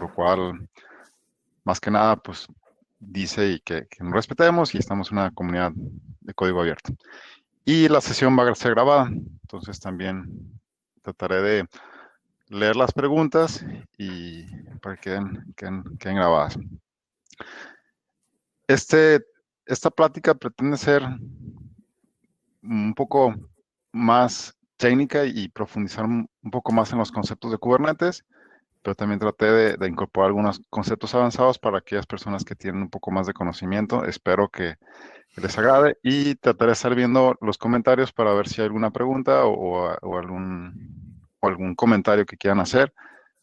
lo cual, más que nada, pues dice y que nos respetemos y estamos en una comunidad de código abierto. Y la sesión va a ser grabada, entonces también trataré de leer las preguntas y para que queden grabadas. Esta plática pretende ser un poco más técnica y profundizar un poco más en los conceptos de Kubernetes, pero también traté de incorporar algunos conceptos avanzados para aquellas personas que tienen un poco más de conocimiento. Espero que les agrade y trataré de estar viendo los comentarios para ver si hay alguna pregunta o algún comentario que quieran hacer.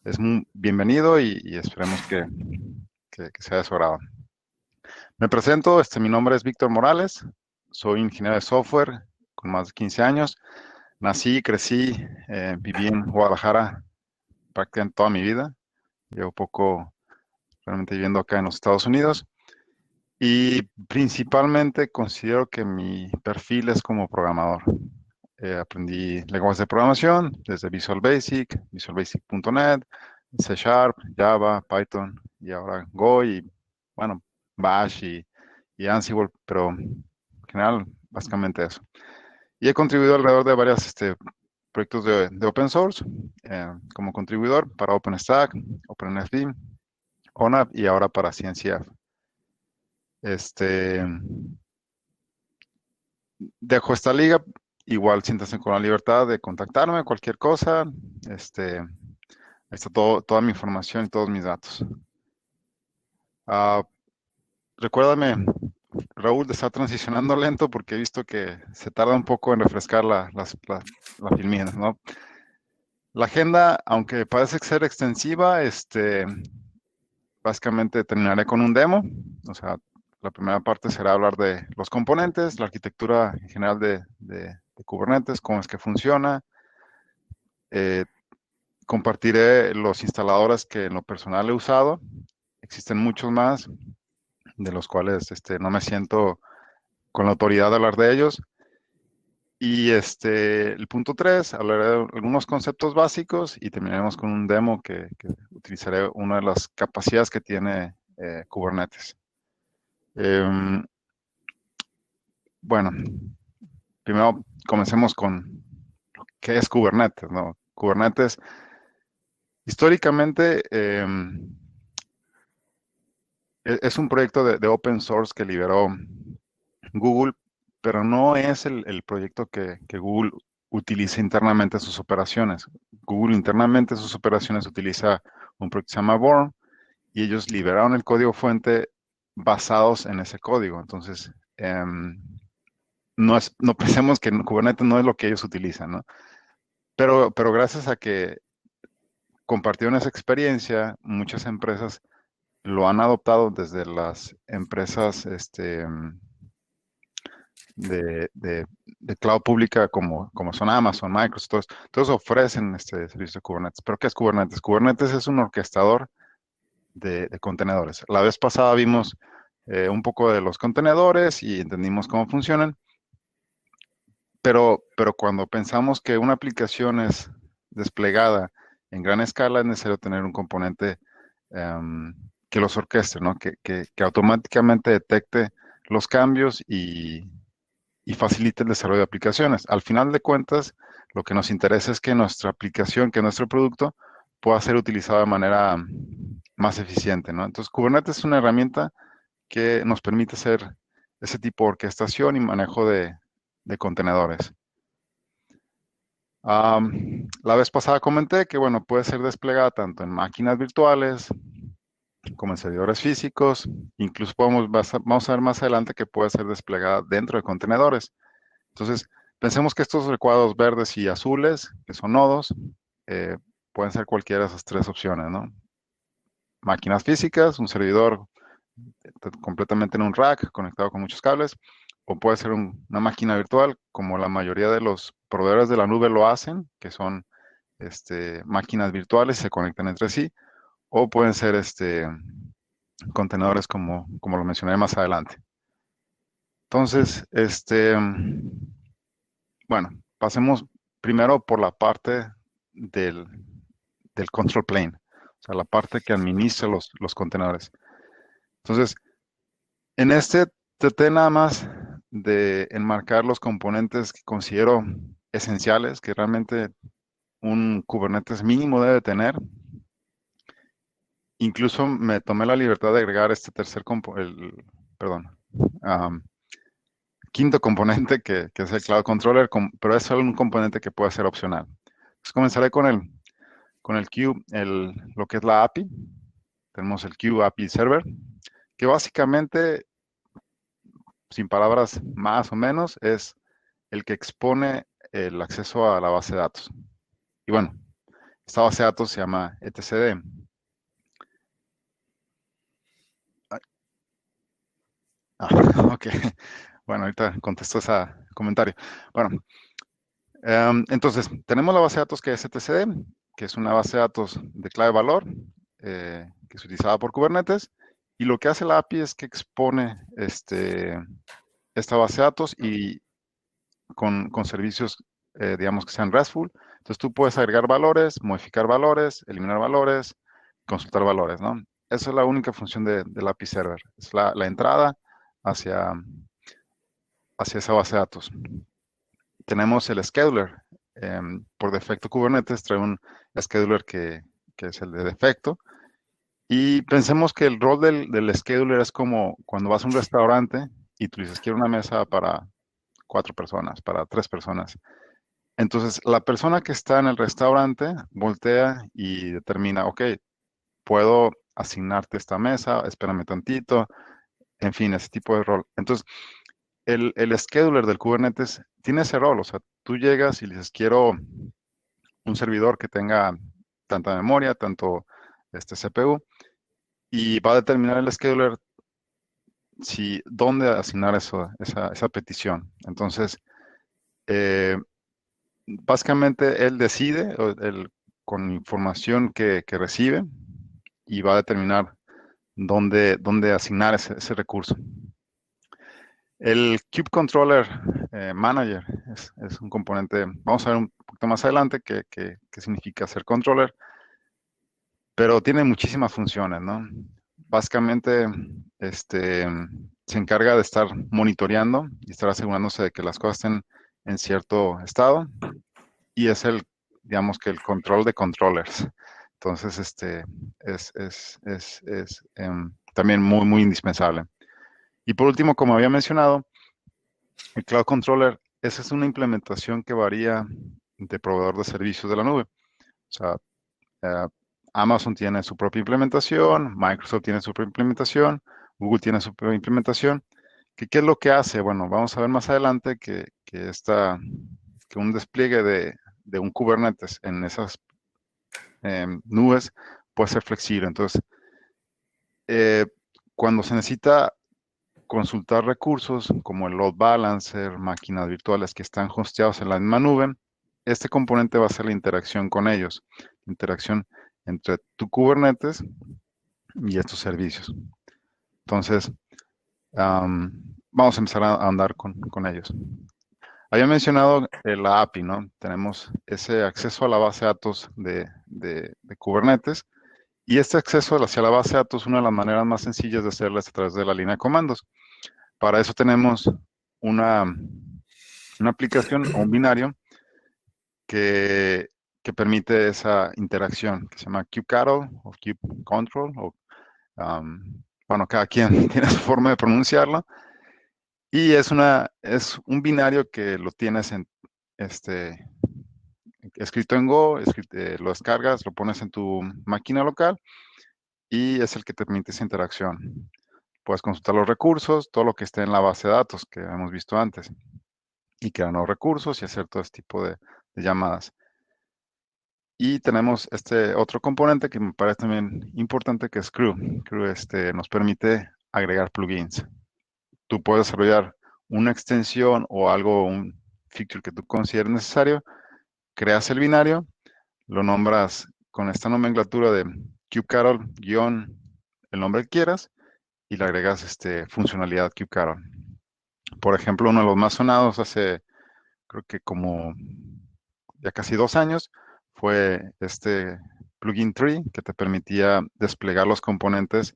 Es muy bienvenido y esperemos que sea de su agrado. Me presento, mi nombre es Víctor Morales, soy ingeniero de software con más de 15 años. Nací y crecí, viví en Guadalajara prácticamente toda mi vida. Llevo poco realmente viviendo acá en los Estados Unidos y principalmente considero que mi perfil es como programador. Aprendí lenguajes de programación desde Visual Basic, visualbasic.net, C Sharp, Java, Python y ahora Go y bueno, Bash y Ansible, pero en general básicamente eso. Y he contribuido alrededor de varios proyectos de open source como contribuidor para OpenStack, OpenMFD, ONAP y ahora para CNCF. Este, Dejo esta liga, igual siéntanse con la libertad de contactarme, cualquier cosa. Ahí está toda mi información y todos mis datos. Ah, recuérdame, Raúl, de estar transicionando lento porque he visto que se tarda un poco en refrescar la filmina, ¿no? La agenda, aunque parece ser extensiva, básicamente terminaré con un demo. O sea, la primera parte será hablar de los componentes, la arquitectura en general de Kubernetes, cómo es que funciona. Eh, Compartiré los instaladores que en lo personal he usado. Existen muchos más, de los cuales no me siento con la autoridad de hablar de ellos. Y el punto 3, hablaré de algunos conceptos básicos y terminaremos con un demo que utilizaré una de las capacidades que tiene Kubernetes. Em, bueno, primero comencemos con qué es Kubernetes, ¿no? Kubernetes, históricamente, es un proyecto de open source que liberó Google, pero no es el proyecto que Google utiliza internamente en sus operaciones. Google internamente en sus operaciones utiliza un proyecto que se llama Born y ellos liberaron el código fuente basados en ese código. Entonces, no pensemos que Kubernetes no es lo que ellos utilizan, ¿no? Pero gracias a que compartieron esa experiencia, muchas empresas lo han adoptado desde las empresas de cloud pública como son Amazon, Microsoft, todos ofrecen este servicio de Kubernetes. ¿Pero qué es Kubernetes? Kubernetes es un orquestador de contenedores. La vez pasada vimos un poco de los contenedores y entendimos cómo funcionan, pero cuando pensamos que una aplicación es desplegada en gran escala, es necesario tener un componente que los orquestre, ¿no? Que automáticamente detecte los cambios y facilite el desarrollo de aplicaciones. Al final de cuentas, lo que nos interesa es que nuestra aplicación, que nuestro producto, pueda ser utilizado de manera más eficiente, ¿no? Entonces, Kubernetes es una herramienta que nos permite hacer ese tipo de orquestación y manejo de contenedores. La vez pasada comenté que, bueno, puede ser desplegada tanto en máquinas virtuales como en servidores físicos. Incluso vamos a ver más adelante que puede ser desplegada dentro de contenedores. Entonces, pensemos que estos recuadros verdes y azules, que son nodos, eh, pueden ser cualquiera de esas tres opciones, ¿no? Máquinas físicas, un servidor completamente en un rack conectado con muchos cables, o puede ser una máquina virtual, como la mayoría de los proveedores de la nube lo hacen, que son máquinas virtuales y se conectan entre sí, o pueden ser contenedores como lo mencioné más adelante. Entonces, bueno, pasemos primero por la parte del, del control plane. o sea, la parte que administra los contenedores. Entonces, en este traté nada más de enmarcar los componentes que considero esenciales, que realmente un Kubernetes mínimo debe tener. Incluso me tomé la libertad de agregar este perdón, am, quinto componente que es el Cloud Controller, pero es solo un componente que puede ser opcional. Entonces comenzaré con el Queue, lo que es la API. Tenemos el Queue API Server, que básicamente, sin palabras más o menos, es el que expone el acceso a la base de datos. Y bueno, esta base de datos se llama etcd. Ah, ok. Bueno, ahorita contesto ese comentario. Bueno, entonces, tenemos la base de datos que es etcd, que es una base de datos de clave valor, que es utilizada por Kubernetes. Y lo que hace la API es que expone esta base de datos y con servicios, digamos, que sean RESTful. Entonces tú puedes agregar valores, modificar valores, eliminar valores, consultar valores, ¿no? Esa es la única función del API Server. Es la entrada hacia, hacia esa base de datos. Tenemos el scheduler. Por defecto Kubernetes trae un scheduler que es el de defecto. Y pensemos que el rol del scheduler es como cuando vas a un restaurante y tú dices, quiero una mesa para 4 personas, para 3 personas. Entonces, la persona que está en el restaurante voltea y determina, ok, puedo asignarte esta mesa, espérame tantito, en fin, ese tipo de rol. Entonces, el scheduler del Kubernetes tiene ese rol, o sea, tú llegas y le dices, quiero un servidor que tenga tanta memoria, tanto CPU, y va a determinar el scheduler si dónde asignar esa petición. Entonces, eh, básicamente él decide con información que recibe y va a determinar dónde asignar ese recurso. El Kube Controller Manager es un componente, vamos a ver un poquito más adelante qué significa ser controller, pero tiene muchísimas funciones, ¿no? Básicamente, se encarga de estar monitoreando y estar asegurándose de que las cosas estén en cierto estado y es digamos que el control de controllers. Entonces, es también muy, muy indispensable. Y por último, como había mencionado, el Cloud Controller, esa es una implementación que varía de proveedor de servicios de la nube. O sea, eh, Amazon tiene su propia implementación, Microsoft tiene su propia implementación, Google tiene su propia implementación. ¿Qué es lo que hace? Bueno, vamos a ver más adelante que un despliegue de un Kubernetes en esas nubes puede ser flexible. Entonces, eh, cuando se necesita consultar recursos como el load balancer, máquinas virtuales que están hosteados en la misma nube, este componente va a ser la interacción con ellos, interacción entre tu Kubernetes y estos servicios. Entonces, vamos a empezar a andar con ellos. Había mencionado la API, ¿no? Tenemos ese acceso a la base de datos de Kubernetes. Y este acceso hacia la base de datos, una de las maneras más sencillas de hacerlo es a través de la línea de comandos. Para eso tenemos una, una aplicación o un binario que, que permite esa interacción, que se llama kubectl o kubecontrol, bueno, cada quien tiene su forma de pronunciarlo, y es un binario que lo tienes este, escrito en Go, lo descargas, lo pones en tu máquina local, y es el que te permite esa interacción. Puedes consultar los recursos, todo lo que esté en la base de datos que hemos visto antes, y crear nuevos recursos y hacer todo este tipo de llamadas. Y tenemos este otro componente que me parece también importante, que es Crew. Crew nos permite agregar plugins. Tú puedes desarrollar una extensión o algo, un feature que tú consideres necesario, creas el binario, lo nombras con esta nomenclatura de kubectl guión el nombre que quieras y le agregas funcionalidad kubectl. Por ejemplo, uno de los más sonados hace, creo que como ya casi 2 años, fue plugin tree que te permitía desplegar los componentes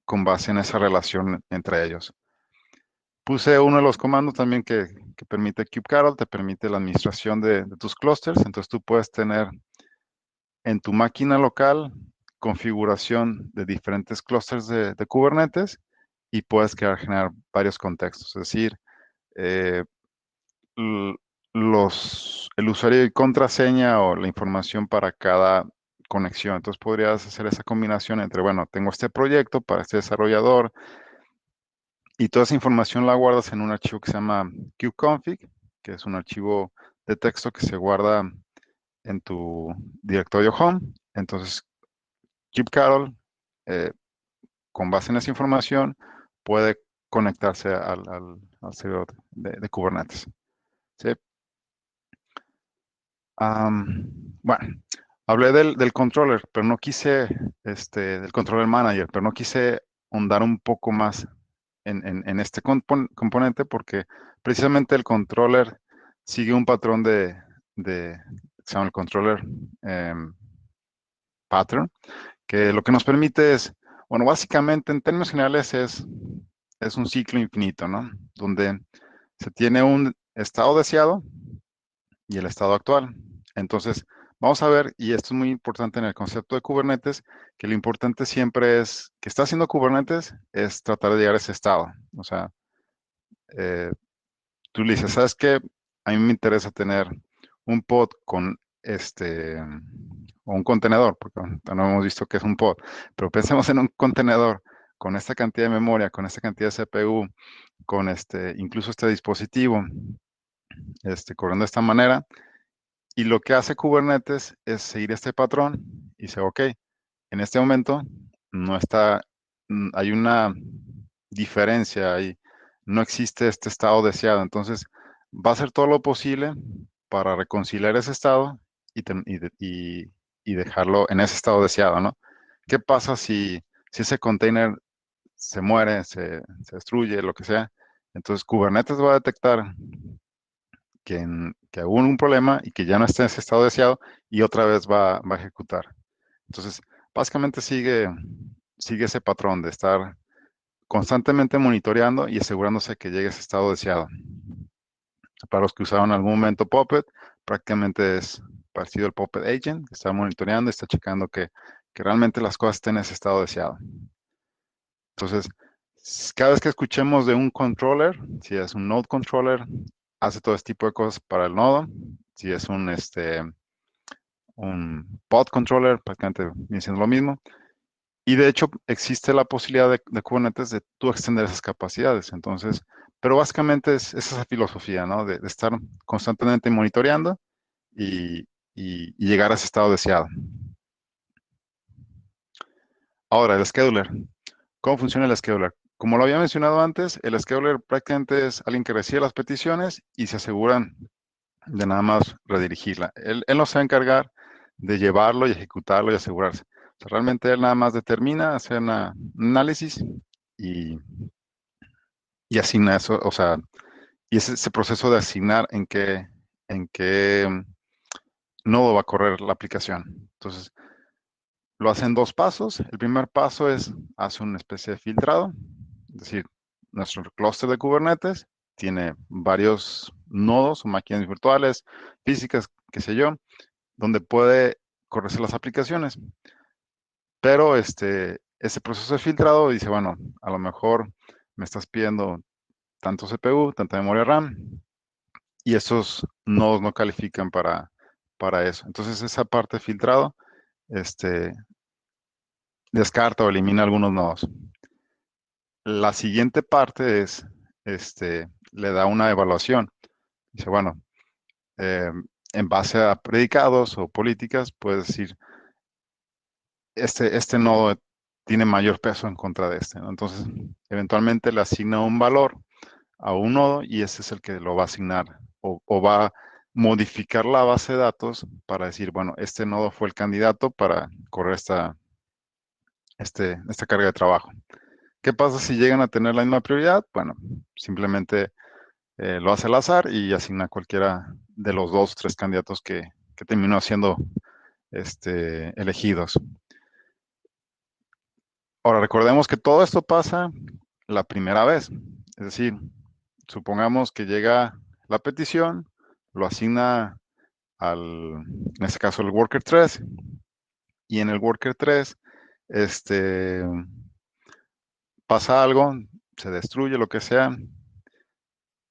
con base en esa relación entre ellos. Puse uno de los comandos también que permite kubectl, te permite la administración de tus clusters. Entonces tú puedes tener en tu máquina local configuración de diferentes clusters de Kubernetes y puedes generar varios contextos. Es decir, eh, el usuario y contraseña o la información para cada conexión. Entonces podrías hacer esa combinación entre, bueno, tengo este proyecto para este desarrollador y toda esa información la guardas en un archivo que se llama kubeconfig, que es un archivo de texto que se guarda en tu directorio home. Entonces, kubectl, con base en esa información, puede conectarse al servidor de Kubernetes. ¿Sí? Bueno, hablé del controller, pero no quise, del controller manager, pero no quise ahondar un poco más en este componente porque precisamente el controller sigue un patrón se llama el controller pattern, que lo que nos permite es, bueno, básicamente en términos generales es un ciclo infinito, ¿no? Donde se tiene un estado deseado y el estado actual. Entonces, vamos a ver, y esto es muy importante en el concepto de Kubernetes, que lo importante siempre es, que está haciendo Kubernetes, es tratar de llegar a ese estado. O sea, eh, tú le dices, ¿sabes qué? A mí me interesa tener un pod con o un contenedor, porque no hemos visto que es un pod, pero pensemos en un contenedor con esta cantidad de memoria, con esta cantidad de CPU, con incluso este dispositivo, corriendo de esta manera. Y lo que hace Kubernetes es seguir este patrón y dice, ok, en este momento no está, hay una diferencia ahí, no existe este estado deseado. Entonces, va a hacer todo lo posible para reconciliar ese estado y dejarlo en ese estado deseado, ¿no? ¿Qué pasa si ese container se muere, se destruye, lo que sea? Entonces, Kubernetes va a detectar que hubo un problema y que ya no está en ese estado deseado y otra vez va a ejecutar. Entonces, básicamente sigue ese patrón de estar constantemente monitoreando y asegurándose que llegue a ese estado deseado. Para los que usaron en algún momento Puppet, prácticamente es parecido al Puppet Agent, que está monitoreando y está checando que realmente las cosas estén en ese estado deseado. Entonces, cada vez que escuchemos de un controller, si es un node controller, hace todo este tipo de cosas para el nodo. Si es un pod controller, prácticamente viene siendo lo mismo. Y de hecho existe la posibilidad de Kubernetes de tú extender esas capacidades. Entonces, pero básicamente es esa filosofía, ¿no? De estar constantemente monitoreando y, y llegar a ese estado deseado. Ahora, el scheduler. ¿Cómo funciona el scheduler? Como lo había mencionado antes, el scheduler prácticamente es alguien que recibe las peticiones y se aseguran de nada más redirigirla. Él no se va a encargar de llevarlo y ejecutarlo y asegurarse. O sea, realmente él nada más determina, hace un análisis y, y asigna eso, o sea, y es ese proceso de asignar en qué nodo va a correr la aplicación. Entonces, lo hace en dos pasos. El primer paso hace una especie de filtrado, es decir, nuestro clúster de Kubernetes tiene varios nodos o máquinas virtuales, físicas, qué sé yo, donde puede correrse las aplicaciones. Pero ese proceso de filtrado dice, bueno, a lo mejor me estás pidiendo tanto CPU, tanta memoria RAM, y esos nodos no califican para eso. Entonces esa parte de filtrado, descarta o elimina algunos nodos. La siguiente parte le da una evaluación. Dice, bueno, eh, en base a predicados o políticas, puedes decir, este nodo tiene mayor peso en contra de este, ¿no? Entonces, eventualmente le asigna un valor a un nodo y ese es el que lo va a asignar o va a modificar la base de datos para decir, bueno, este nodo fue el candidato para correr esta carga de trabajo. ¿Qué pasa si llegan a tener la misma prioridad? Bueno, simplemente lo hace al azar y asigna cualquiera de los dos o tres candidatos que terminó siendo elegidos. Ahora, recordemos que todo esto pasa la primera vez. Es decir, supongamos que llega la petición, lo asigna en este caso, el worker 3, y en el worker 3, pasa algo, se destruye lo que sea,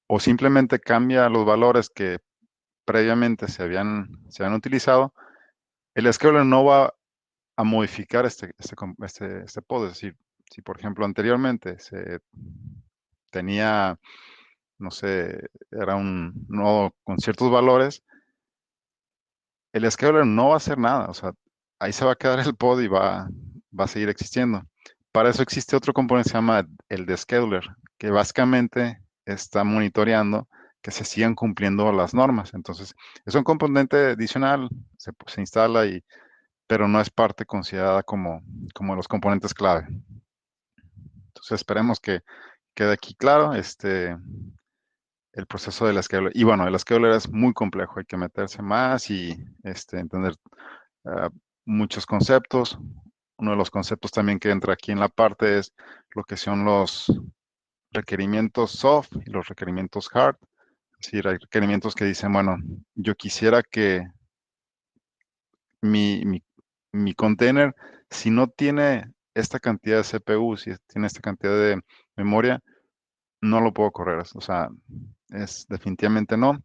o simplemente cambia los valores que previamente se habían utilizado, el scheduler no va a modificar este pod. Es decir, si por ejemplo anteriormente se tenía, no sé, era un nodo con ciertos valores, el scheduler no va a hacer nada. O sea, ahí se va a quedar el pod y va a seguir existiendo. Para eso existe otro componente que se llama el de scheduler, que básicamente está monitoreando que se sigan cumpliendo las normas. Entonces, es un componente adicional, se instala, pero no es parte considerada como los componentes clave. Entonces, esperemos que quede aquí claro el proceso del scheduler. Y bueno, el scheduler es muy complejo, hay que meterse más y entender ah, muchos conceptos. Uno de los conceptos también que entra aquí en la parte es lo que son los requerimientos soft y los requerimientos hard. Es decir, hay requerimientos que dicen, bueno, yo quisiera que mi container, si no tiene esta cantidad de CPU, si tiene esta cantidad de memoria, no lo puedo correr. O sea, es definitivamente no.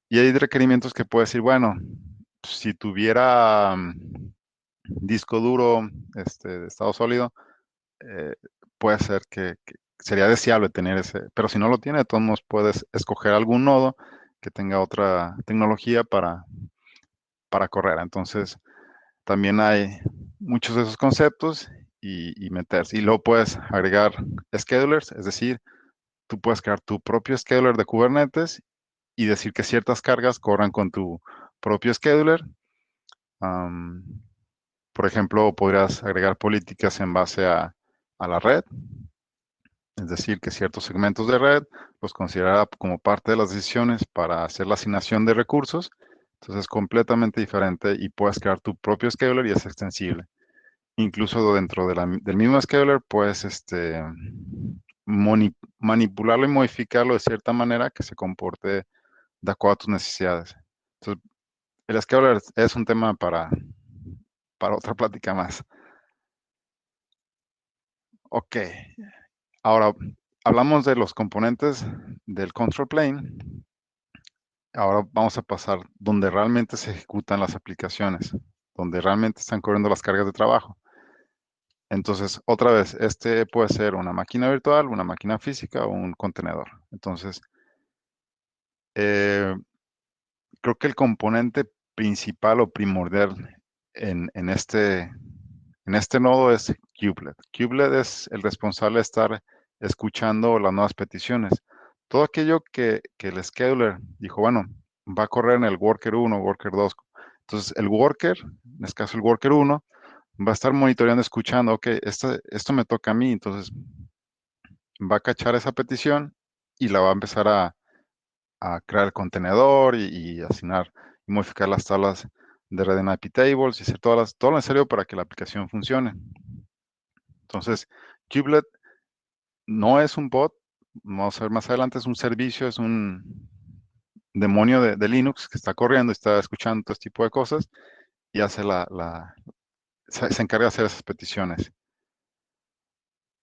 Y hay requerimientos que puedo decir, bueno, si tuviera disco duro de estado sólido, eh, puede ser que sería deseable tener ese, pero si no lo tiene, de todos modos puedes escoger algún nodo que tenga otra tecnología para correr. Entonces, también hay muchos de esos conceptos y meterse. Y luego puedes agregar schedulers, es decir, tú puedes crear tu propio scheduler de Kubernetes y decir que ciertas cargas corran con tu propio scheduler. Am, por ejemplo, podrías agregar políticas en base a la red, es decir, que ciertos segmentos de red los considerará como parte de las decisiones para hacer la asignación de recursos. Entonces es completamente diferente y puedes crear tu propio scheduler y es extensible. Incluso dentro del mismo scheduler puedes manipularlo y modificarlo de cierta manera que se comporte de acuerdo a tus necesidades. Entonces, el scheduler es un tema para otra plática más. Ok, ahora hablamos de los componentes del control plane. Ahora vamos a pasar donde realmente se ejecutan las aplicaciones, donde realmente están corriendo las cargas de trabajo. Entonces, otra vez, este puede ser una máquina virtual, una máquina física o un contenedor. Entonces, eh, creo que el componente principal o primordial en este nodo es Kubelet. Kubelet es el responsable de estar escuchando las nuevas peticiones. Todo aquello que el scheduler dijo, bueno, va a correr en el worker 1, worker 2. Entonces, el worker, en este caso el worker 1, va a estar monitoreando, escuchando, ok, esto me toca a mí, entonces va a cachar esa petición y la va a empezar a crear el contenedor y asignar y modificar las tablas de red en IP tables y hacer todo lo necesario para que la aplicación funcione. Entonces, Kubelet no es un bot, vamos a ver más adelante, es un servicio, es un demonio de Linux que está corriendo, está escuchando todo este tipo de cosas y hace se encarga de hacer esas peticiones.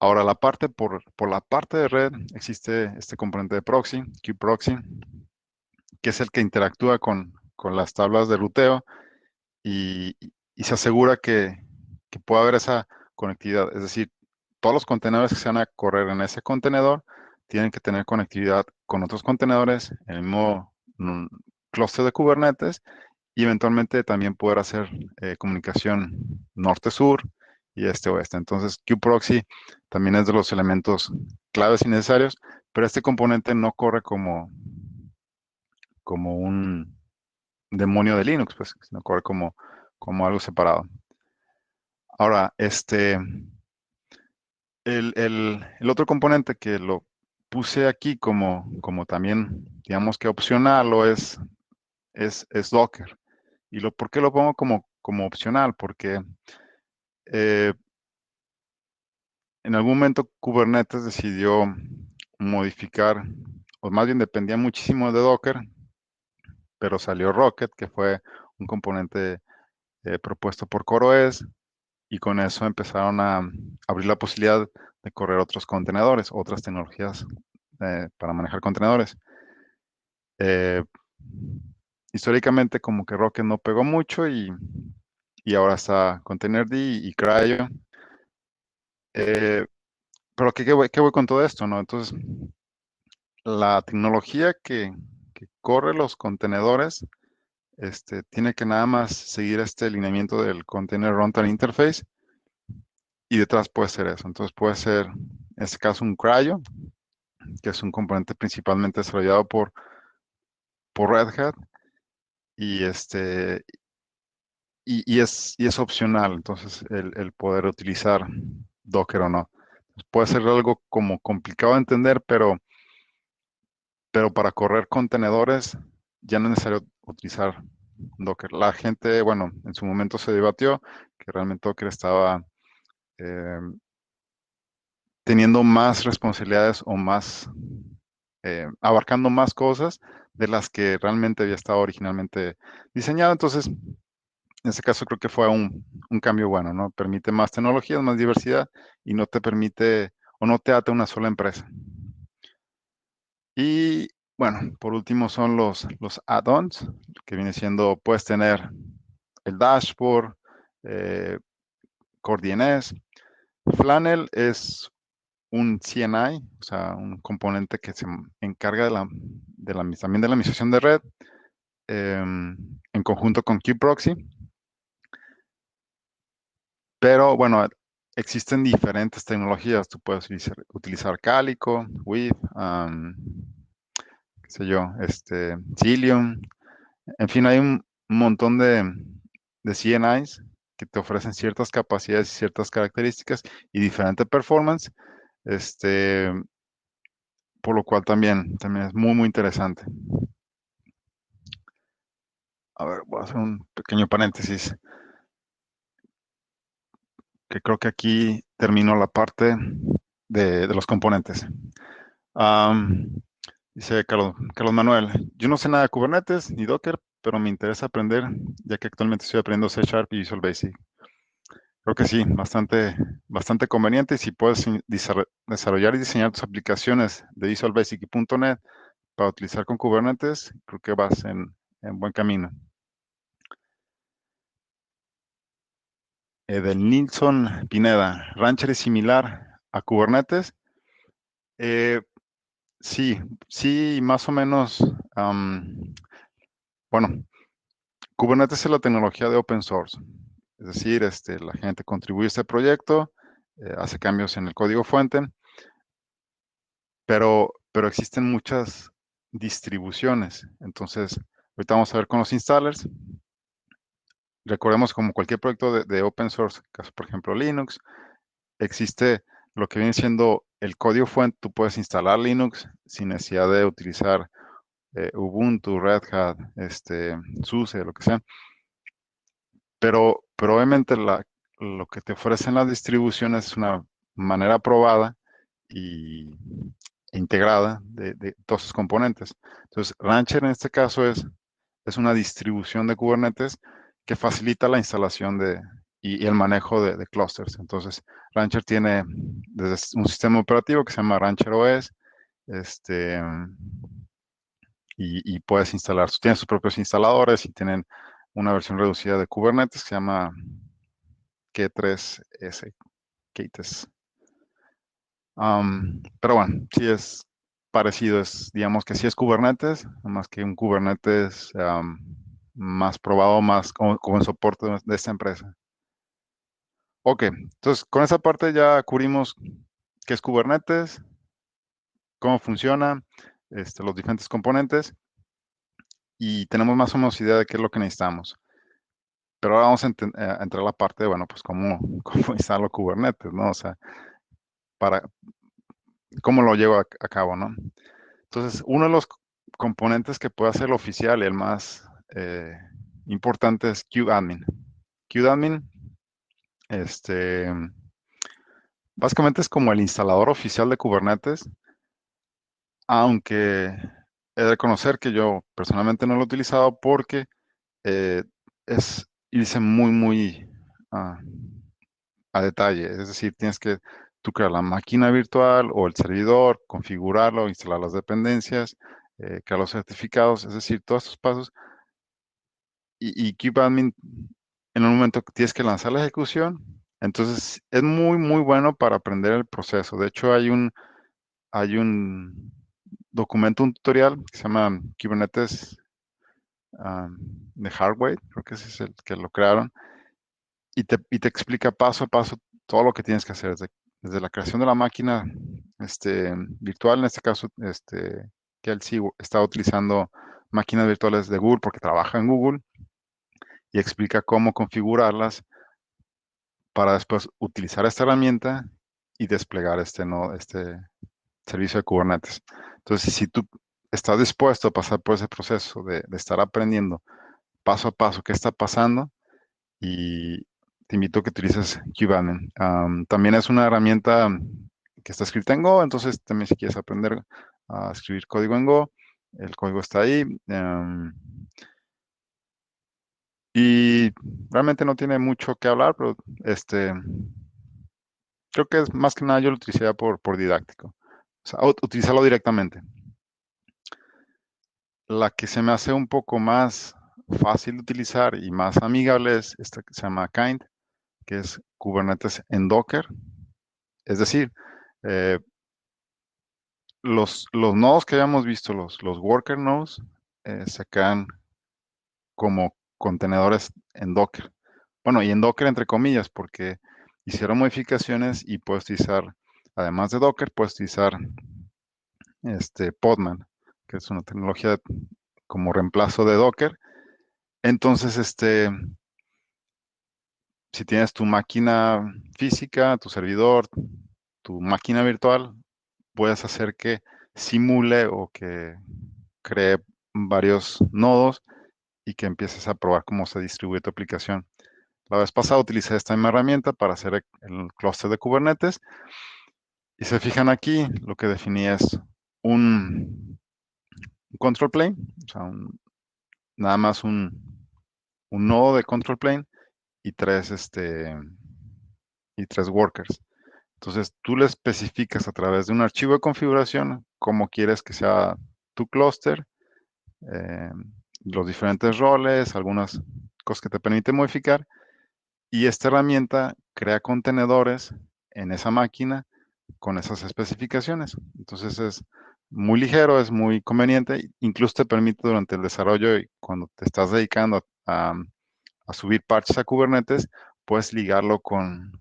Ahora, por la parte de red, existe este componente de proxy, kubeproxy, que es el que interactúa con las tablas de ruteo y se asegura que pueda haber esa conectividad. Es decir, todos los contenedores que se van a correr en ese contenedor tienen que tener conectividad con otros contenedores en el mismo clúster de Kubernetes y eventualmente también poder hacer comunicación norte-sur y este-oeste. Entonces, kubeproxy también es de los elementos claves y necesarios, pero este componente no corre como un demonio de Linux, pues, sino corre como algo separado. Ahora, el otro componente que lo puse aquí como también, digamos que opcional, es Docker. ¿Y por qué lo pongo como como opcional, porque eh, en algún momento Kubernetes decidió modificar, o más bien dependía muchísimo de Docker, pero salió Rocket, que fue un componente propuesto por CoreOS, y con eso empezaron a abrir la posibilidad de correr otros contenedores, otras tecnologías para manejar contenedores. Eh, históricamente como que Rocket no pegó mucho y ahora está Containerd y CRY-O. Pero ¿qué voy con todo esto, no? Entonces, la tecnología que corre los contenedores tiene que nada más seguir este lineamiento del Container Runtime Interface y detrás puede ser eso. Entonces puede ser, en este caso, un CRY-O, que es un componente principalmente desarrollado por Red Hat y, y es opcional, entonces el poder utilizar Docker o no. Puede ser algo como complicado de entender, pero para correr contenedores ya no es necesario utilizar Docker. La gente, bueno, en su momento se debatió que realmente Docker estaba eh, teniendo más responsabilidades o más, abarcando más cosas de las que realmente había estado originalmente diseñado. Entonces, en este caso creo que fue un cambio bueno, ¿no? Permite más tecnologías, más diversidad y no te permite o no te ata a una sola empresa. Y bueno, por último son los add-ons, que viene siendo, puedes tener el dashboard, eh, Core DNS. Flannel es un CNI, o sea, un componente que se encarga también de la administración de red en conjunto con kube-proxy. Pero bueno, existen diferentes tecnologías. Tú puedes utilizar Calico, With, qué sé yo, Cilium. En fin, hay un montón de CNIs que te ofrecen ciertas capacidades y ciertas características y diferente performance, este, por lo cual también es muy interesante. A ver, voy a hacer un pequeño paréntesis, que creo que aquí termino la parte de los componentes. Am, Dice Carlos Manuel, yo no sé nada de Kubernetes ni Docker, pero me interesa aprender, ya que actualmente estoy aprendiendo C Sharp y Visual Basic. Creo que sí, bastante conveniente. Y si puedes desarrollar y diseñar tus aplicaciones de Visual Basic y .NET para utilizar con Kubernetes, creo que vas en buen camino. Del Nilsson Pineda, Rancher es similar a Kubernetes. Eh, sí, más o menos. Bueno, Kubernetes es la tecnología de open source. Es decir, la gente contribuye a este proyecto, hace cambios en el código fuente, pero existen muchas distribuciones. Entonces, ahorita vamos a ver con los installers. Recordemos, como cualquier proyecto de open source, caso por ejemplo Linux, existe lo que viene siendo el código fuente. Tú puedes instalar Linux sin necesidad de utilizar Ubuntu, Red Hat, SUSE, lo que sea. Pero obviamente lo que te ofrecen las distribuciones es una manera probada y integrada de todos sus componentes. Entonces, Rancher en este caso es una distribución de Kubernetes que facilita la instalación y el manejo de clusters. Entonces, Rancher tiene desde un sistema operativo que se llama Rancher OS, este, y puedes instalar, tienen sus propios instaladores y tienen una versión reducida de Kubernetes que se llama K3S, K3. Pero bueno, sí es parecido, digamos que sí es Kubernetes, más que un Kubernetes más probado, más como en soporte de esta empresa. Ok, entonces con esa parte ya cubrimos qué es Kubernetes, cómo funciona, los diferentes componentes y tenemos más o menos idea de qué es lo que necesitamos. Pero ahora vamos a entrar a la parte de, bueno, pues cómo instalo Kubernetes, ¿no? O sea, para, cómo lo llevo a cabo, ¿no? Entonces, uno de los componentes que puede hacer el oficial y el más importante es kubeadmin. Qdadmin, este, básicamente es como el instalador oficial de Kubernetes, aunque he de reconocer que yo personalmente no lo he utilizado porque eh, es irse muy ah, a detalle. Es decir, tienes que tú crear la máquina virtual o el servidor, configurarlo, instalar las dependencias, crear los certificados, es decir, todos estos pasos. Y KubeAdmin, en un momento que tienes que lanzar la ejecución, entonces es muy bueno para aprender el proceso. De hecho, hay un documento, un tutorial que se llama Kubernetes de Hardware, creo que ese es el que lo crearon, y te explica paso a paso todo lo que tienes que hacer, desde la creación de la máquina virtual, en este caso, que él sí está utilizando máquinas virtuales de Google porque trabaja en Google y explica cómo configurarlas para después utilizar esta herramienta y desplegar este servicio de Kubernetes. Entonces, si tú estás dispuesto a pasar por ese proceso de estar aprendiendo paso a paso qué está pasando, y te invito a que utilices Kubernetes. También es una herramienta que está escrita en Go, entonces también si quieres aprender a escribir código en Go, el código está ahí. Y realmente no tiene mucho que hablar, pero creo que es más que nada yo lo utilicé por didáctico. O sea, utilizarlo directamente. La que se me hace un poco más fácil de utilizar y más amigable es esta que se llama Kind, que es Kubernetes en Docker. Es decir, eh, los nodos que habíamos visto, los worker nodes, se crean como contenedores en Docker. Bueno, y en Docker entre comillas, porque hicieron modificaciones y puedes utilizar, además de Docker, puedes utilizar Podman, que es una tecnología como reemplazo de Docker. Entonces, si tienes tu máquina física, tu servidor, tu máquina virtual, puedes hacer que simule o que cree varios nodos y que empieces a probar cómo se distribuye tu aplicación. La vez pasada utilicé esta misma herramienta para hacer el clúster de Kubernetes y se fijan aquí, lo que definí es un control plane, o sea, nada más un nodo de control plane y tres workers. Entonces, tú le especificas a través de un archivo de configuración cómo quieres que sea tu clúster, eh, los diferentes roles, algunas cosas que te permite modificar, y esta herramienta crea contenedores en esa máquina con esas especificaciones. Entonces es muy ligero, es muy conveniente, incluso te permite durante el desarrollo y cuando te estás dedicando a subir parches a Kubernetes, puedes ligarlo con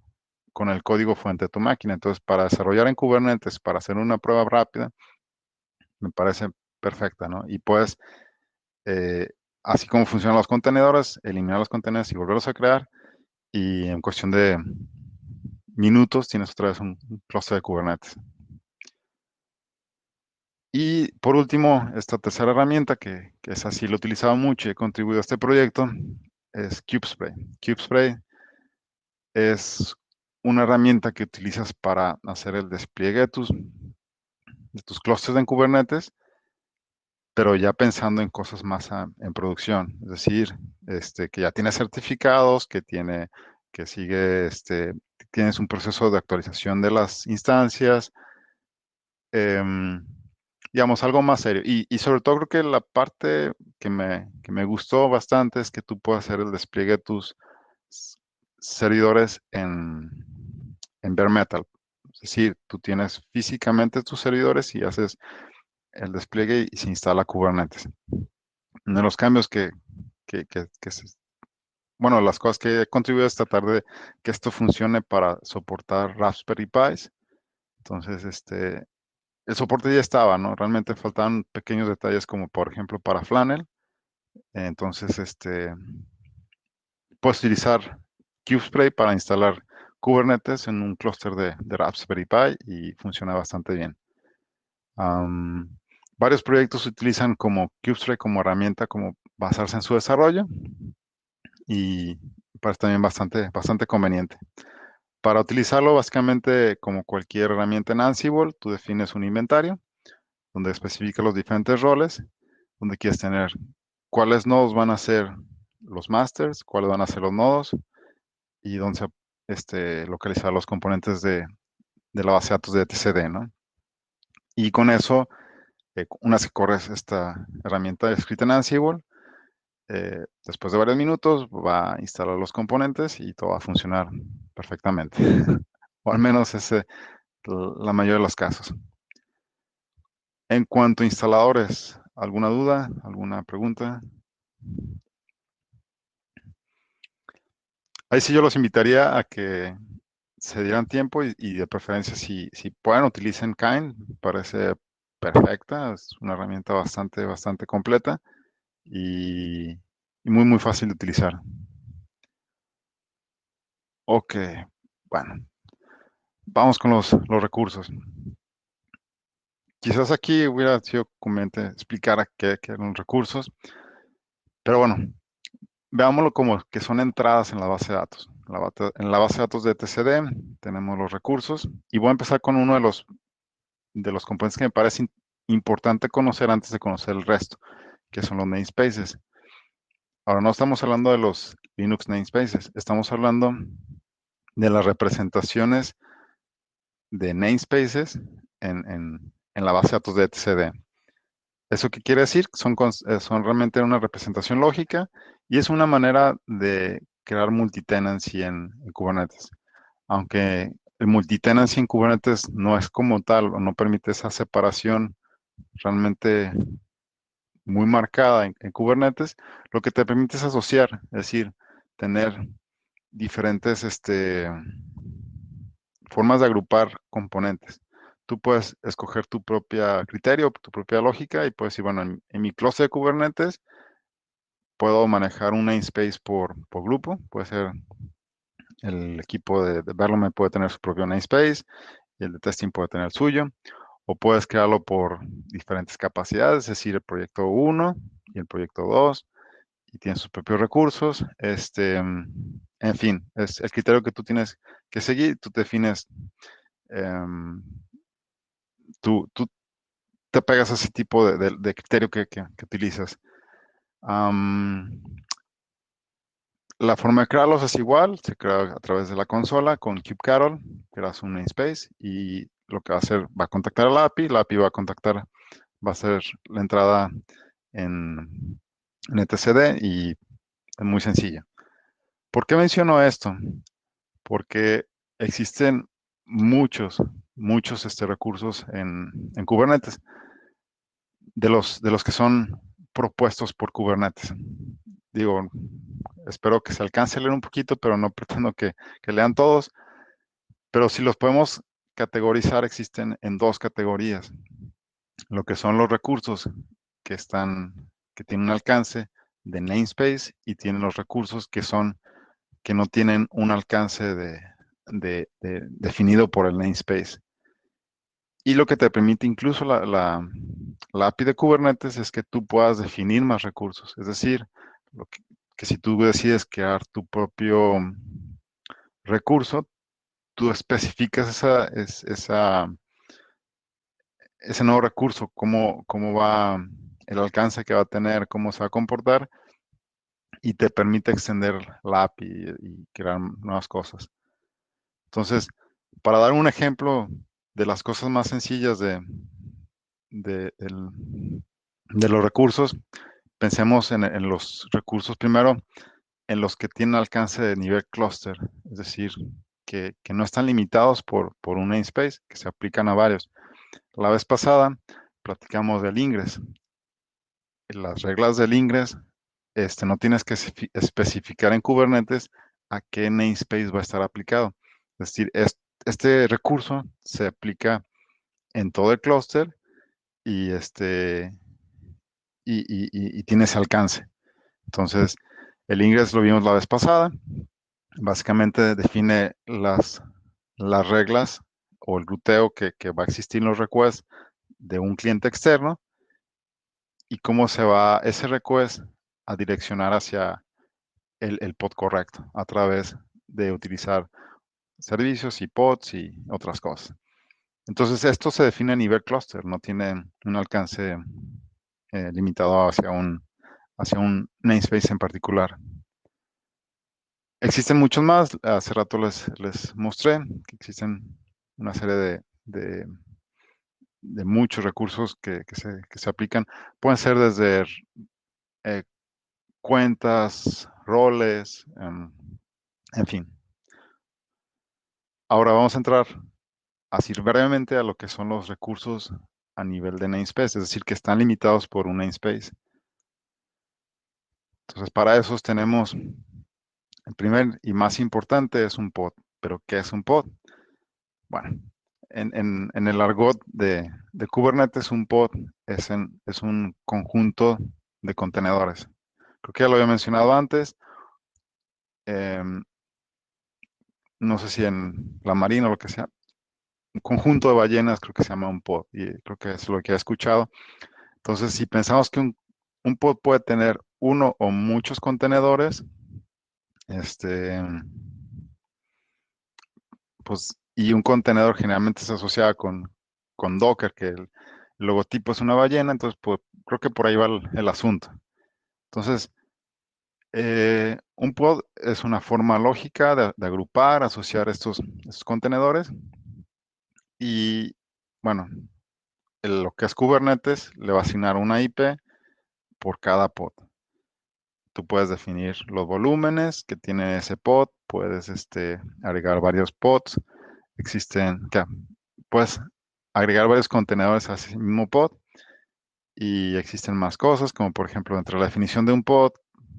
el código fuente de tu máquina. Entonces, para desarrollar en Kubernetes, para hacer una prueba rápida, me parece perfecta, ¿no? Y puedes, eh, así como funcionan los contenedores, eliminar los contenedores y volverlos a crear. Y en cuestión de minutos tienes otra vez un clúster de Kubernetes. Y por último, esta tercera herramienta, que es así, lo he utilizado mucho y he contribuido a este proyecto, es Kubespray. Kubespray es una herramienta que utilizas para hacer el despliegue de tus clústeres en Kubernetes, pero ya pensando en cosas más en producción. Es decir, que ya tiene certificados, que sigue, tienes un proceso de actualización de las instancias, em, digamos, algo más serio. Y sobre todo creo que la parte que me gustó bastante es que tú puedes hacer el despliegue de tus s- servidores en bare metal. Es decir, tú tienes físicamente tus servidores y haces el despliegue y se instala Kubernetes. Uno de los cambios bueno, las cosas que he contribuido es tratar de que esto funcione para soportar Raspberry Pis. Entonces, el soporte ya estaba, ¿no? Realmente faltaban pequeños detalles como, por ejemplo, para Flannel. Entonces, puedes utilizar Kubespray para instalar Kubernetes en un clúster de Raspberry Pi y funciona bastante bien. Am, Varios proyectos utilizan como Kubespray como herramienta como basarse en su desarrollo y parece también bastante conveniente. Para utilizarlo, básicamente, como cualquier herramienta en Ansible, tú defines un inventario donde especifica los diferentes roles, donde quieres tener cuáles nodos van a ser los masters, cuáles van a ser los nodos y dónde localizar los componentes de la base de datos de etcd, ¿no? Y con eso, una vez que corres esta herramienta escrita en Ansible, después de varios minutos va a instalar los componentes y todo va a funcionar perfectamente. O al menos ese la mayoría de los casos. En cuanto a instaladores, ¿alguna duda? ¿Alguna pregunta? Ahí sí yo los invitaría a que se dieran tiempo y de preferencia si pueden utilicen Kind, parece perfecta, es una herramienta bastante completa y muy fácil de utilizar. Ok, bueno, vamos con los recursos. Quizás aquí hubiera sido conveniente explicar a qué eran los recursos, pero bueno, veámoslo como que son entradas en la base de datos. En la base de datos de etcd tenemos los recursos y voy a empezar con uno de los componentes que me parece importante conocer antes de conocer el resto, que son los namespaces. Ahora no estamos hablando de los Linux namespaces, estamos hablando de las representaciones de namespaces en la base de datos de etcd. ¿Eso qué quiere decir? Son realmente una representación lógica y es una manera de crear multitenancy en Kubernetes. Aunque el multitenancy en Kubernetes no es como tal o no permite esa separación realmente muy marcada en Kubernetes, lo que te permite es asociar, es decir, tener diferentes formas de agrupar componentes. Tú puedes escoger tu propia criterio, tu propia lógica y puedes decir, bueno, en mi clúster de Kubernetes puedo manejar un namespace por grupo. Puede ser el equipo de development puede tener su propio namespace y el de testing puede tener el suyo. O puedes crearlo por diferentes capacidades, es decir, el proyecto 1 y el proyecto 2 y tienen sus propios recursos. En fin, es el criterio que tú tienes que seguir. Tú defines, tú te pegas a ese tipo de criterio que utilizas. Um, la forma de crearlos es igual, se crea a través de la consola con kubectl, creas un namespace y lo que va a hacer, va a contactar a la API va a contactar, va a ser la entrada en etcd y es muy sencilla. ¿Por qué menciono esto? Porque existen muchos recursos en Kubernetes, de los que son propuestos por Kubernetes. Digo, espero que se alcance a leer un poquito, pero no pretendo que lean todos. Pero si los podemos categorizar, existen en dos categorías. Lo que son los recursos que tienen un alcance de namespace y tienen los recursos que no tienen un alcance definido por el namespace. Y lo que te permite incluso la API de Kubernetes es que tú puedas definir más recursos. Es decir, que si tú decides crear tu propio recurso, tú especificas ese nuevo recurso, cómo va el alcance que va a tener, cómo se va a comportar, y te permite extender la API y crear nuevas cosas. Entonces, para dar un ejemplo de las cosas más sencillas de los recursos, pensemos en los recursos primero, en los que tienen alcance de nivel cluster, es decir, que no están limitados por un namespace, que se aplican a varios. La vez pasada platicamos del ingress. Las reglas del ingress, no tienes que especificar en Kubernetes a qué namespace va a estar aplicado. Es decir, este recurso se aplica en todo el clúster y, y tiene ese alcance. Entonces, el ingress lo vimos la vez pasada. Básicamente define las reglas o el ruteo que va a existir en los requests de un cliente externo y cómo se va ese request a direccionar el pod correcto a través de utilizar servicios y pods y otras cosas. Entonces, esto se define a nivel clúster, no tiene un alcance limitado hacia un namespace en particular. Existen muchos más, hace rato les mostré que existen una serie de muchos recursos que se aplican. Pueden ser desde eh, cuentas, roles, en fin. Ahora vamos a entrar así brevemente a lo que son los recursos a nivel de namespace, es decir, que están limitados por un namespace. Entonces, para esos tenemos, el primer y más importante es un pod. ¿Pero qué es un pod? Bueno, en el argot de Kubernetes, un pod es un conjunto de contenedores. Creo que ya lo había mencionado antes. em, no sé si en la marina o lo que sea, un conjunto de ballenas creo que se llama un pod y creo que es lo que he escuchado. Entonces, si pensamos que un pod puede tener uno o muchos contenedores, este, pues, y un contenedor generalmente se asocia con Docker, que el logotipo es una ballena, entonces pues, creo que por ahí va el asunto. Entonces, un pod es una forma lógica de agrupar, asociar estos contenedores y, bueno, lo que es Kubernetes le va a asignar una IP por cada pod. Tú puedes definir los volúmenes que tiene ese pod, puedes agregar varios pods, puedes agregar varios contenedores a ese mismo pod y existen más cosas, como por ejemplo, dentro de la definición de un pod,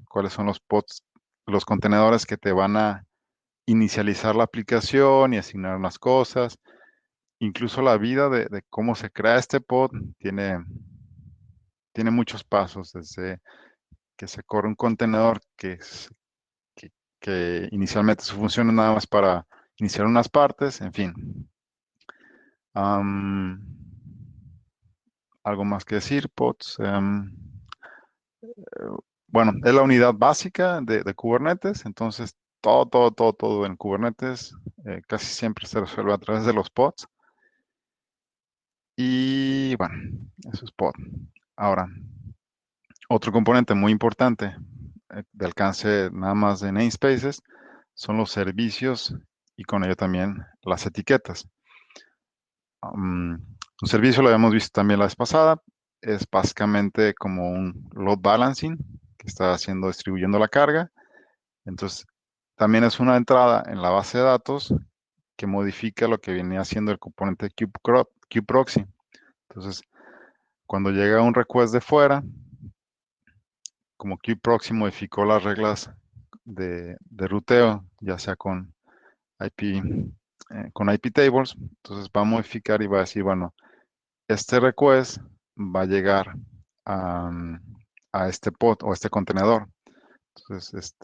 cuáles son los pods, los contenedores que te van a inicializar la aplicación y asignar unas cosas. Incluso la vida de cómo se crea este pod tiene muchos pasos, desde que se corre un contenedor que, que inicialmente su función es nada más para iniciar unas partes, en fin. Am, algo más que decir, pods. Bueno, es la unidad básica de Kubernetes, entonces todo en Kubernetes casi siempre se resuelve a través de los pods. Y bueno, eso es pod. Ahora, otro componente muy importante de alcance nada más de namespaces son los servicios y con ello también las etiquetas. Un servicio, lo habíamos visto también la vez pasada, es básicamente como un load balancing que está haciendo, distribuyendo la carga. Entonces, también es una entrada en la base de datos que modifica lo que venía haciendo el componente kube-proxy. Entonces, cuando llega un request de fuera, como kube-proxy modificó las reglas de ruteo, ya sea IP, con IP tables, entonces va a modificar y va a decir, bueno, este request va a llegar a, a este pod o este contenedor. Entonces,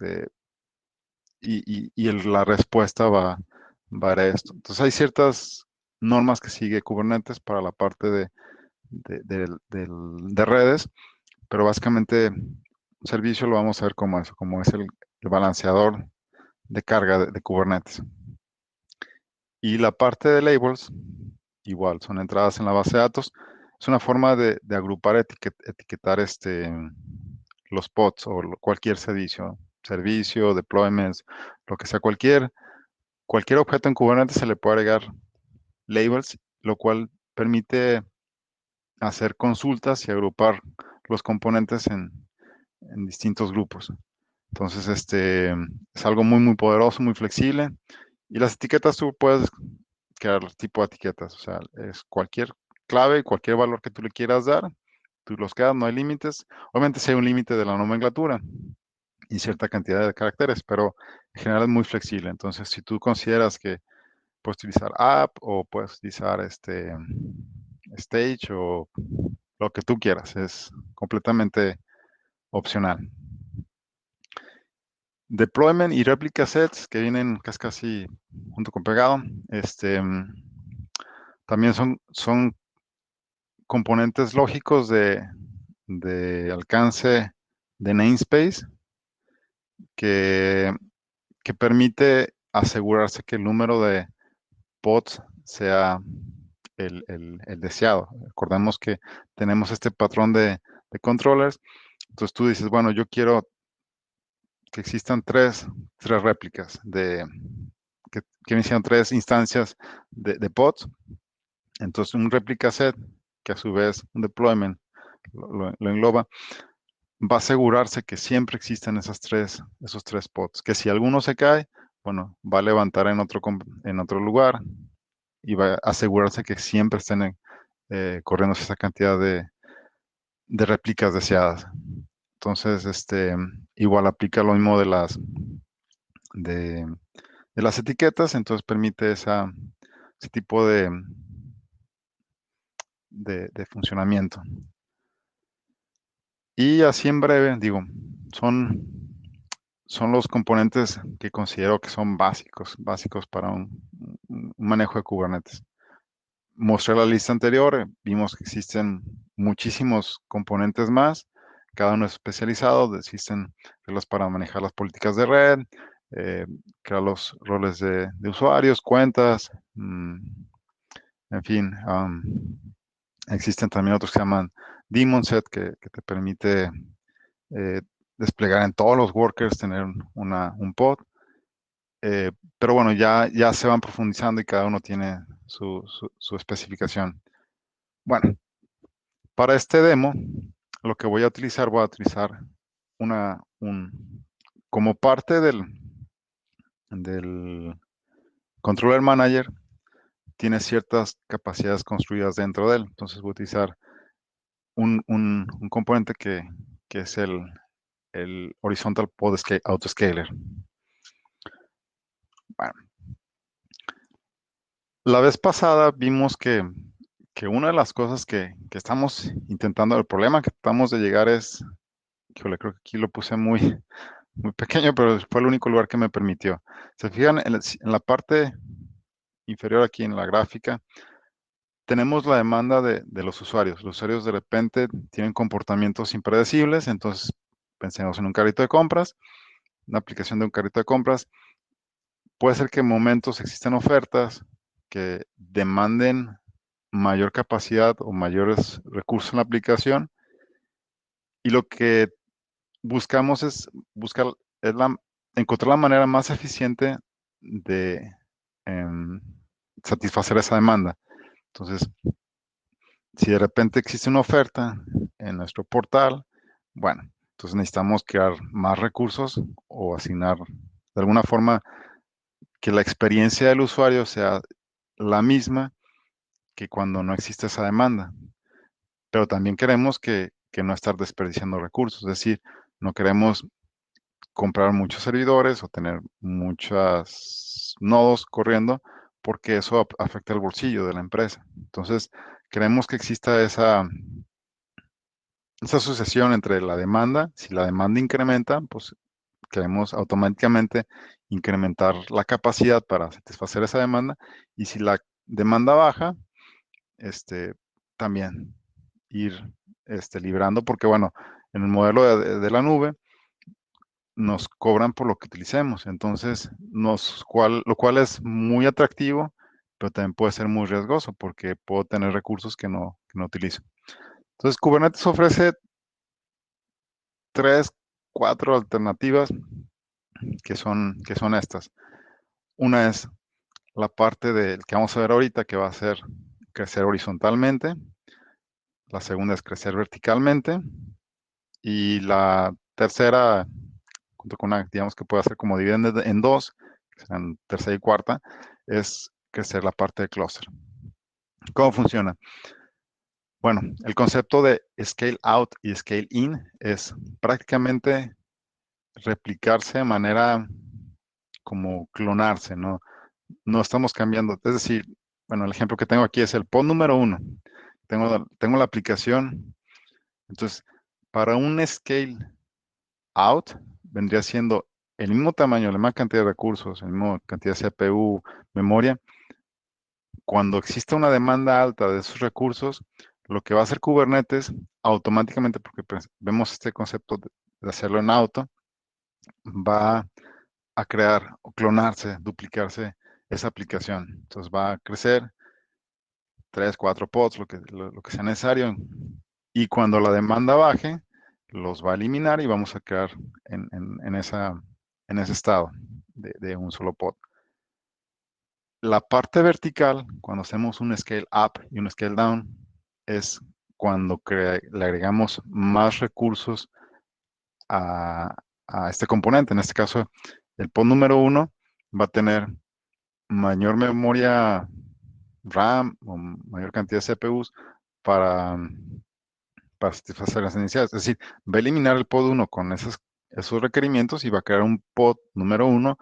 la respuesta va a ir a esto. Entonces, hay ciertas normas que sigue Kubernetes para la parte de redes, pero básicamente un servicio lo vamos a ver como eso, como es el balanceador de carga de Kubernetes. Y la parte de labels, igual, son entradas en la base de datos. Es una forma de agrupar, etiquetar los pods o cualquier servicio, deployments, lo que sea, cualquier objeto en Kubernetes se le puede agregar labels, lo cual permite hacer consultas y agrupar los componentes en distintos grupos. Entonces, es algo muy poderoso, muy flexible. Y las etiquetas tú puedes crear tipo de etiquetas, o sea, es cualquier clave, cualquier valor que tú le quieras dar, tú los quedas, no hay límites. Obviamente sí hay un límite de la nomenclatura y cierta cantidad de caracteres, pero en general es muy flexible. Entonces, si tú consideras que puedes utilizar app o puedes utilizar stage o lo que tú quieras, es completamente opcional. Deployment y replica sets que vienen casi junto con pegado, también son componentes lógicos de alcance de namespace que, que permite asegurarse que el número de pods sea el deseado. Recordemos que tenemos este patrón de controllers. Entonces tú dices, bueno, yo quiero que existan tres réplicas que inician tres instancias de pods. Entonces un réplica set, que a su vez un deployment lo engloba, va a asegurarse que siempre existen esos tres pods. Que si alguno se cae, bueno, va a levantar en otro lugar y va a asegurarse que siempre estén corriendo esa cantidad de réplicas deseadas. Entonces, igual aplica lo mismo de, de las etiquetas, entonces permite ese tipo de funcionamiento. Y así en breve, digo, son, son los componentes que considero que son básicos para un manejo de Kubernetes. Mostré la lista anterior, vimos que existen muchísimos componentes más, cada uno es especializado, existen reglas para manejar las políticas de red, crear los roles de usuarios, cuentas, en fin, existen también otros que se llaman daemon set que te permite eh, desplegar en todos los workers, tener un pod. Pero bueno, ya se van profundizando y cada uno tiene su especificación. Bueno, para este demo, lo que voy a utilizar como parte del controller manager, tiene ciertas capacidades construidas dentro de él. Entonces voy a utilizar un componente que es el Horizontal Pod Autoscaler. Bueno, la vez pasada vimos que una de las cosas que estamos intentando, el problema que tratamos de llegar es, híjole, creo que aquí lo puse muy pequeño, pero fue el único lugar que me permitió. Se fijan en la parte inferior aquí en la gráfica, tenemos la demanda de los usuarios. Los usuarios de repente tienen comportamientos impredecibles, entonces pensemos en un carrito de compras, una aplicación de un carrito de compras. Puede ser que en momentos existen ofertas que demanden mayor capacidad o mayores recursos en la aplicación y lo que buscamos es es encontrar la manera más eficiente de em, satisfacer esa demanda. Entonces, si de repente existe una oferta en nuestro portal, bueno, entonces necesitamos crear más recursos o asignar de alguna forma que la experiencia del usuario sea la misma que cuando no existe esa demanda. Pero también queremos que no estar desperdiciando recursos, es decir, no queremos comprar muchos servidores o tener muchos nodos corriendo porque eso afecta el bolsillo de la empresa. Entonces, queremos que exista esa asociación entre la demanda. Si la demanda incrementa, pues queremos automáticamente incrementar la capacidad para satisfacer esa demanda. Y si la demanda baja, este, también ir librando, porque bueno, en el modelo de la nube nos cobran por lo que utilicemos. Entonces, lo cual es muy atractivo, pero también puede ser muy riesgoso porque puedo tener recursos que no utilizo. Entonces, Kubernetes ofrece tres, cuatro alternativas que son estas. Una es la parte del que vamos a ver ahorita, que va a ser crecer horizontalmente. La segunda es crecer verticalmente. Y la tercera, junto con una, digamos que puede hacer como dividir en dos, que serán tercera y cuarta, es crecer la parte de cluster. ¿Cómo funciona? Bueno, el concepto de scale out y scale in es prácticamente replicarse de manera como clonarse, ¿no? No estamos cambiando. Es decir, bueno, el ejemplo que tengo aquí es el pod número 1. Tengo la aplicación. Entonces, para un scale out, vendría siendo el mismo tamaño, la misma cantidad de recursos, la misma cantidad de CPU, memoria. Cuando exista una demanda alta de esos recursos, lo que va a hacer Kubernetes automáticamente, porque pues, vemos este concepto de hacerlo en auto, va a crear o clonarse, duplicarse esa aplicación. Entonces va a crecer 3, 4 pods, lo que sea necesario. Y cuando la demanda baje, los va a eliminar y vamos a quedar en ese estado de un solo pod. La parte vertical, cuando hacemos un scale up y un scale down, es cuando le agregamos más recursos a, a este componente. En este caso, el pod número 1 va a tener mayor memoria RAM o mayor cantidad de CPUs para, para satisfacer las necesidades. Es decir, va a eliminar el pod 1 con esos requerimientos y va a crear un pod número 1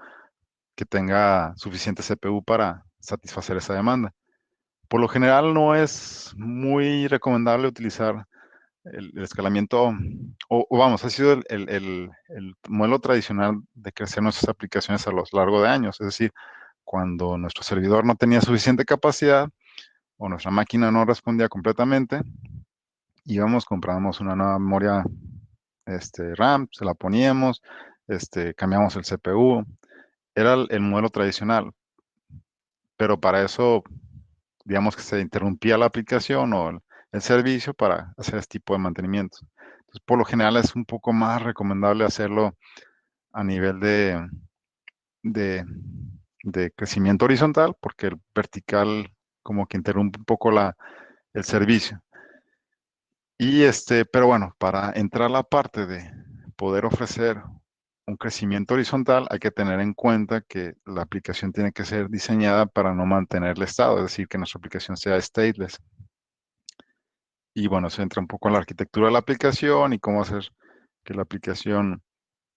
que tenga suficiente CPU para satisfacer esa demanda. Por lo general no es muy recomendable utilizar el escalamiento, o vamos, ha sido el modelo tradicional de crecer nuestras aplicaciones a lo largo de años. Es decir, cuando nuestro servidor no tenía suficiente capacidad o nuestra máquina no respondía completamente, íbamos, comprábamos una nueva memoria RAM, se la poníamos, cambiamos el CPU. Era el modelo tradicional, pero para eso, digamos que se interrumpía la aplicación o el servicio para hacer este tipo de mantenimiento. Entonces, por lo general es un poco más recomendable hacerlo a nivel de, de crecimiento horizontal, porque el vertical como que interrumpe un poco el servicio. Y pero bueno, para entrar a la parte de poder ofrecer un crecimiento horizontal, hay que tener en cuenta que la aplicación tiene que ser diseñada para no mantener el estado, es decir, que nuestra aplicación sea stateless. Y bueno, se entra un poco en la arquitectura de la aplicación y cómo hacer que la aplicación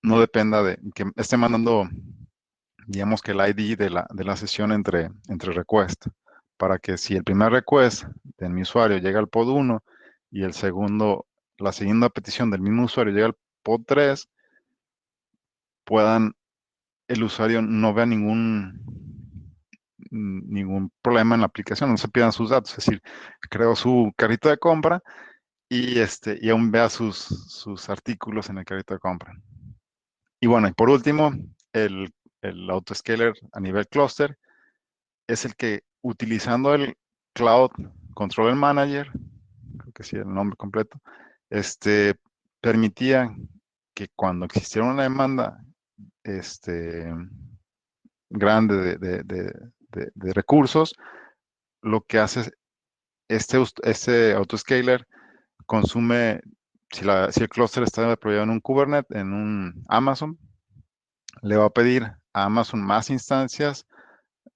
no dependa de que esté mandando, digamos que el ID de la sesión entre requests, para que si el primer request de mi usuario llega al pod 1 y el segundo, la segunda petición del mismo usuario llega al pod 3, puedan, el usuario no vea ningún problema en la aplicación, no se pierdan sus datos. Es decir, creo su carrito de compra y aún vea sus artículos en el carrito de compra. Y bueno, y por último, el autoscaler a nivel clúster es el que utilizando el Cloud Controller Manager, creo que sí, el nombre completo, permitía que cuando existiera una demanda grande de recursos, lo que hace este autoscaler consume, si el clúster está deployado en un Kubernetes, en un Amazon, le va a pedir a Amazon más instancias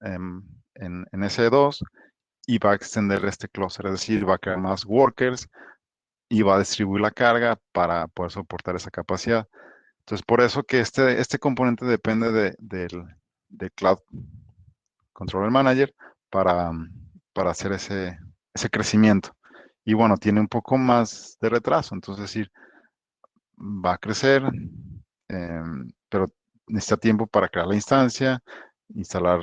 em, en S2 y va a extender este clúster, es decir, va a crear más workers y va a distribuir la carga para poder soportar esa capacidad. Entonces, por eso que este componente depende del Cloud Controller Manager para, para hacer ese crecimiento. Y bueno, tiene un poco más de retraso, entonces es decir, va a crecer, pero necesita tiempo para crear la instancia, instalar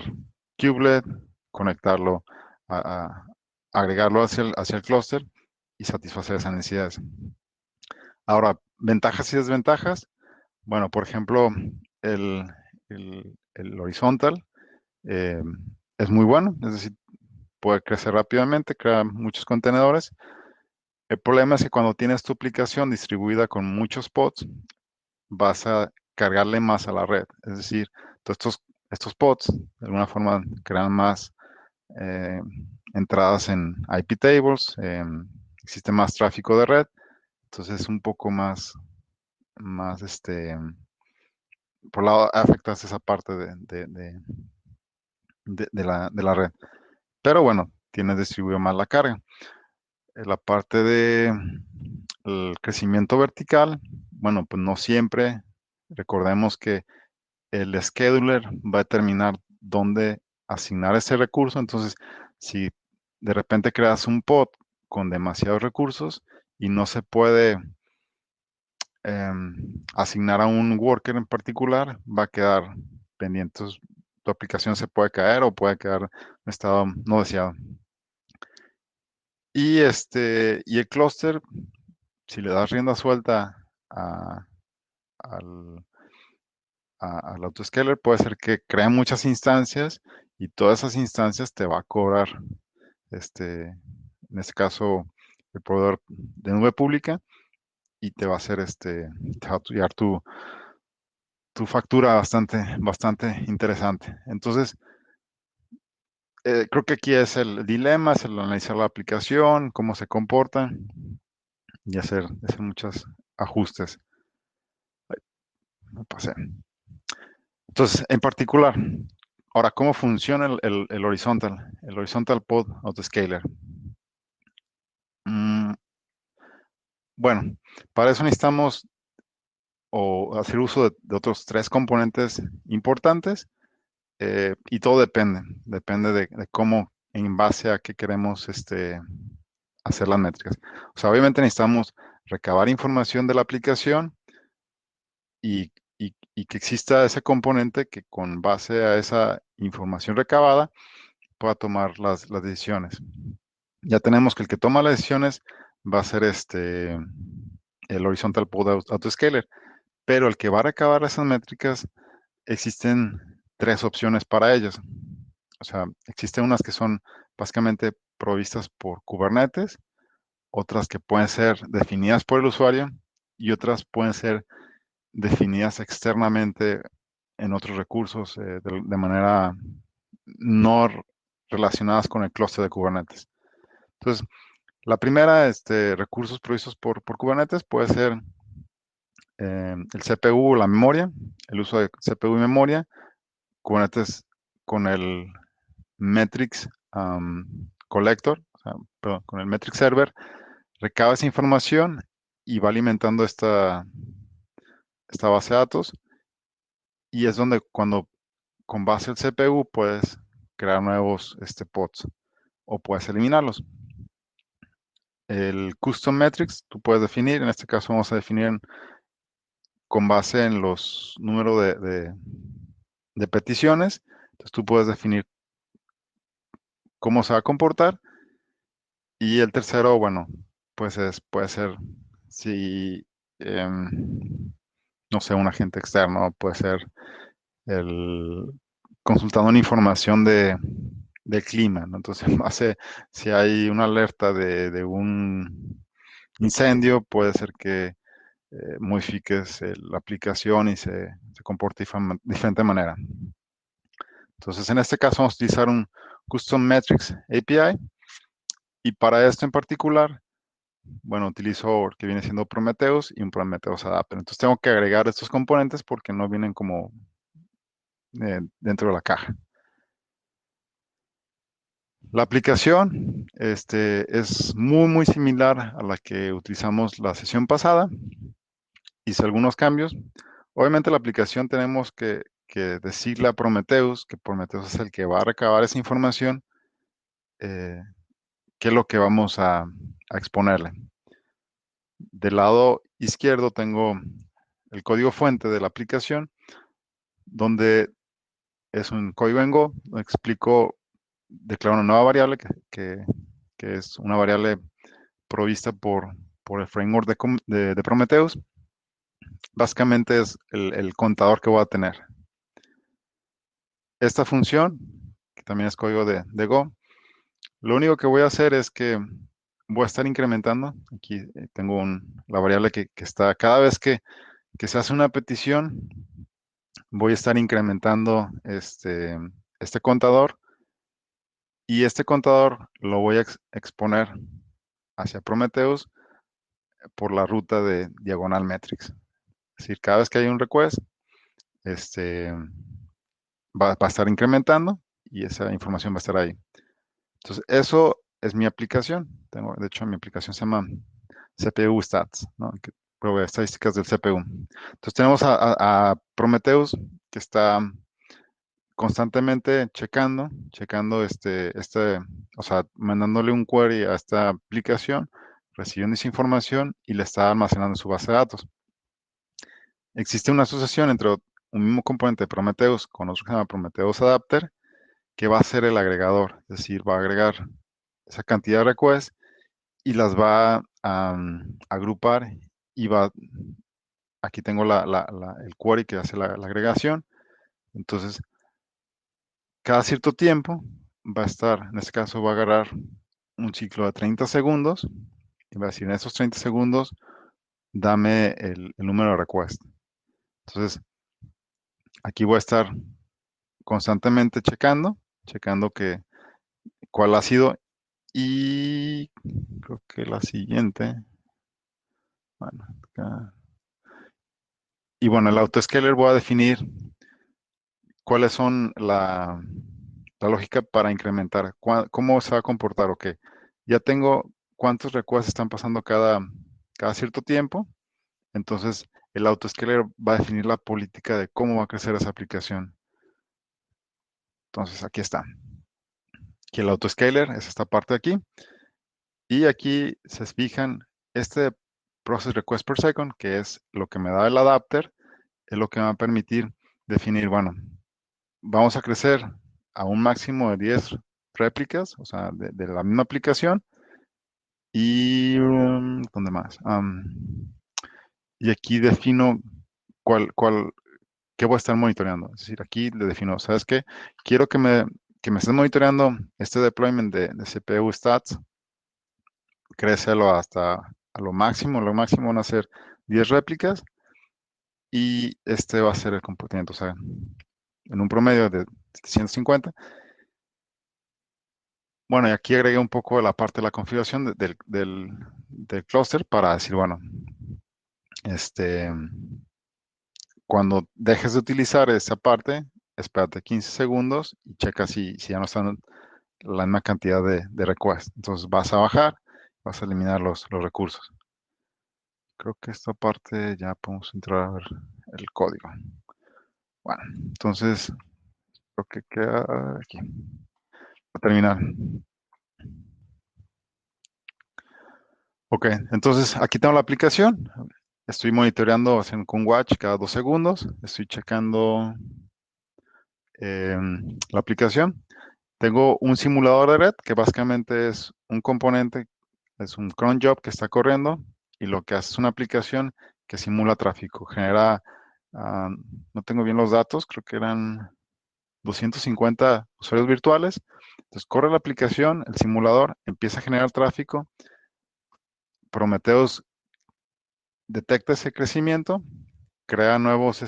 kubelet, conectarlo, a, a- agregarlo hacia el clúster y satisfacer esas necesidades. Ahora, ventajas y desventajas. Bueno, por ejemplo, el horizontal eh, es muy bueno, es decir, puede crecer rápidamente, crea muchos contenedores. El problema es que cuando tienes tu aplicación distribuida con muchos pods, vas a cargarle más a la red. Es decir, todos estos pods de alguna forma crean más eh, entradas en IP tables, existe más tráfico de red, entonces es un poco más por lado afectas esa parte de la red. Pero bueno, tienes distribuido más la carga. La parte el crecimiento vertical, bueno, pues no siempre. Recordemos que el scheduler va a determinar dónde asignar ese recurso. Entonces, si de repente creas un pod con demasiados recursos y no se puede asignar a un worker en particular, va a quedar pendiente. Entonces, tu aplicación se puede caer o puede quedar en estado no deseado. Y el clúster, si le das rienda suelta a, al, al autoscaler, puede ser que cree muchas instancias y todas esas instancias te va a cobrar, en este caso, el proveedor de nube pública y te va a hacer, te va a llegar tu factura bastante interesante. Entonces, creo que aquí es el dilema, es el analizar la aplicación, cómo se comporta y hacer muchos ajustes. Me pasé. Entonces, en particular, ahora, ¿cómo funciona el horizontal? El horizontal pod autoscaler. Mm, bueno, para eso necesitamos o hacer uso de otros tres componentes importantes y todo depende de cómo, en base a qué queremos hacer las métricas. O sea, obviamente necesitamos recabar información de la aplicación y que exista ese componente que con base a esa información recabada pueda tomar las decisiones. Ya tenemos que el que toma las decisiones va a ser el Horizontal Pod Autoscaler, pero el que va a recabar esas métricas, existen tres opciones para ellos. O sea, existen unas que son básicamente provistas por Kubernetes, otras que pueden ser definidas por el usuario y otras pueden ser definidas externamente en otros recursos de manera no relacionadas con el clúster de Kubernetes. Entonces, la primera, recursos provistos por Kubernetes puede ser el CPU o la memoria, el uso de CPU y memoria, Kubernetes con el metrics collector, o sea, perdón, con el metrics server, recaba esa información y va alimentando esta base de datos y es donde cuando con base al CPU puedes crear nuevos pods o puedes eliminarlos. El custom metrics tú puedes definir, en este caso vamos a definir con base en los números de peticiones. Entonces tú puedes definir cómo se va a comportar. Y el tercero, bueno, pues puede ser si, no sé, un agente externo, puede ser el consultando una información del clima, ¿no? Entonces, en base, si hay una alerta de un incendio, puede ser que modifiques la aplicación y se comporte de diferente manera. Entonces, en este caso vamos a utilizar un Custom Metrics API y para esto en particular, bueno, utilizo el que viene siendo Prometheus y un Prometheus Adapter. Entonces tengo que agregar estos componentes porque no vienen como dentro de la caja. La aplicación es muy similar a la que utilizamos la sesión pasada. Hice algunos cambios. Obviamente la aplicación tenemos que decirle a Prometheus, que Prometheus es el que va a recabar esa información, eh, qué es lo que vamos a exponerle. Del lado izquierdo tengo el código fuente de la aplicación, donde es un código en Go. Explico, declaro una nueva variable que es una variable provista por el framework de Prometheus. Básicamente es el contador que voy a tener. Esta función, que también es código de Go, lo único que voy a hacer es que voy a estar incrementando. Aquí tengo la variable que está cada vez que se hace una petición, voy a estar incrementando este contador y este contador lo voy a exponer hacia Prometheus por la ruta de diagonal metrics. Es decir, cada vez que hay un request, este, va a estar incrementando y esa información va a estar ahí. Entonces, eso es mi aplicación. De hecho, mi aplicación se llama CPU Stats, ¿no? Que provee estadísticas del CPU. Entonces, tenemos a Prometheus que está constantemente checando o sea, mandándole un query a esta aplicación, recibiendo esa información y la está almacenando en su base de datos. Existe una asociación entre un mismo componente de Prometheus con otro que se llama Prometheus Adapter, que va a ser el agregador, es decir, va a agregar esa cantidad de requests y las va a agrupar y va aquí tengo el query que hace la agregación. Entonces, cada cierto tiempo va a estar, en este caso va a agarrar un ciclo de 30 segundos y va a decir, en esos 30 segundos, dame el número de request. Entonces, aquí voy a estar constantemente checando cuál ha sido, y creo que la siguiente, bueno, y bueno, el autoscaler voy a definir cuáles son la lógica para incrementar, cómo se va a comportar, ok. Ya tengo cuántos requests están pasando cada cierto tiempo, entonces el autoscaler va a definir la política de cómo va a crecer esa aplicación. Entonces aquí está. Aquí el autoscaler es esta parte de aquí. Y aquí se fijan, este process request per second, que es lo que me da el adapter, es lo que me va a permitir definir, bueno, vamos a crecer a un máximo de 10 réplicas, o sea, de la misma aplicación. Y, ¿dónde más? Y aquí defino qué voy a estar monitoreando. Es decir, aquí le defino, ¿sabes qué? Quiero que me estés monitoreando este deployment de CPU stats, crécelo hasta a lo máximo van a ser 10 réplicas y este va a ser el comportamiento, o sea, en un promedio de 150. Bueno, y aquí agregué un poco la parte de la configuración del clúster para decir, bueno, este, cuando dejes de utilizar esa parte, espérate 15 segundos y checa si ya no están la misma cantidad de requests. Entonces vas a bajar, vas a eliminar los recursos. Creo que esta parte ya podemos entrar a ver el código. Bueno, entonces creo que queda aquí. Para terminar. Ok, entonces aquí tengo la aplicación. Estoy monitoreando con Watch cada 2 segundos. Estoy checando la aplicación. Tengo un simulador de red que básicamente es un componente, es un cron job que está corriendo y lo que hace es una aplicación que simula tráfico. Genera, ah, no tengo bien los datos, creo que eran 250 usuarios virtuales. Entonces corre la aplicación, el simulador empieza a generar tráfico. Prometheus detecta ese crecimiento, crea nuevos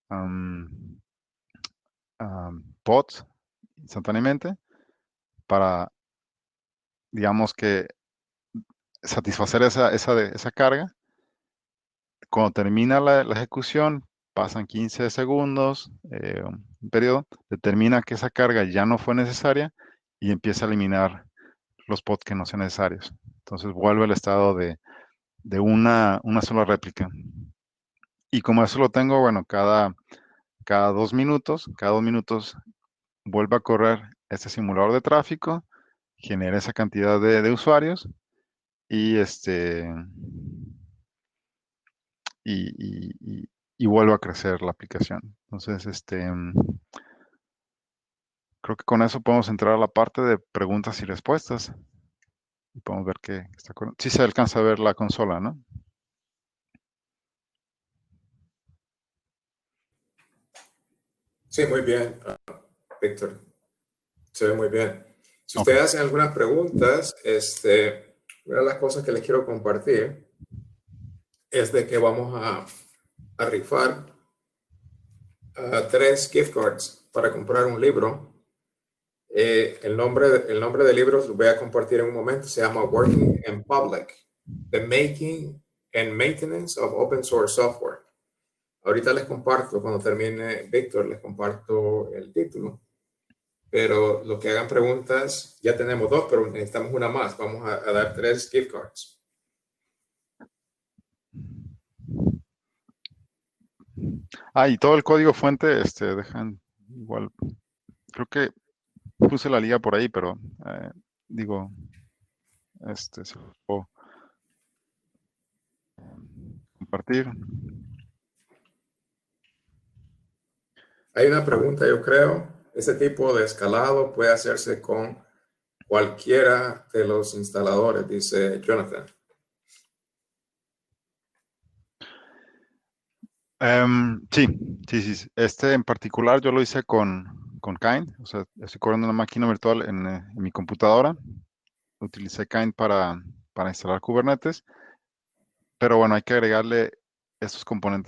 um, pods instantáneamente para, digamos que, satisfacer esa carga. Cuando termina la ejecución, pasan 15 segundos, un periodo, determina que esa carga ya no fue necesaria y empieza a eliminar los pods que no sean necesarios. Entonces vuelve al estado de una sola réplica. Y como eso lo tengo, bueno, cada 2 minutos vuelve a correr este simulador de tráfico, genera esa cantidad de usuarios y y vuelve a crecer la aplicación. Entonces, creo que con eso podemos entrar a la parte de preguntas y respuestas. Y podemos ver que está corriendo. Sí se alcanza a ver la consola, ¿no? Sí, muy bien, Víctor. Se ve muy bien. Si Ok. ustedes hacen algunas preguntas, una de las cosas que les quiero compartir es de que vamos a rifar 3 gift cards para comprar un libro. El nombre del libro lo voy a compartir en un momento. Se llama Working in Public: The Making and Maintenance of Open Source Software. Ahorita les comparto, cuando termine Víctor, les comparto el título. Pero lo que hagan preguntas, ya tenemos 2, pero necesitamos una más. Vamos a dar 3 gift cards. Y todo el código fuente, dejan igual. Creo que puse la liga por ahí, pero digo, se lo puedo compartir. Hay una pregunta, yo creo. Ese tipo de escalado puede hacerse con cualquiera de los instaladores, dice Jonathan. Sí, sí. Este en particular yo lo hice con Kind, o sea, estoy corriendo una máquina virtual en mi computadora. Utilicé Kind para instalar Kubernetes, pero bueno, hay que agregarle estos componentes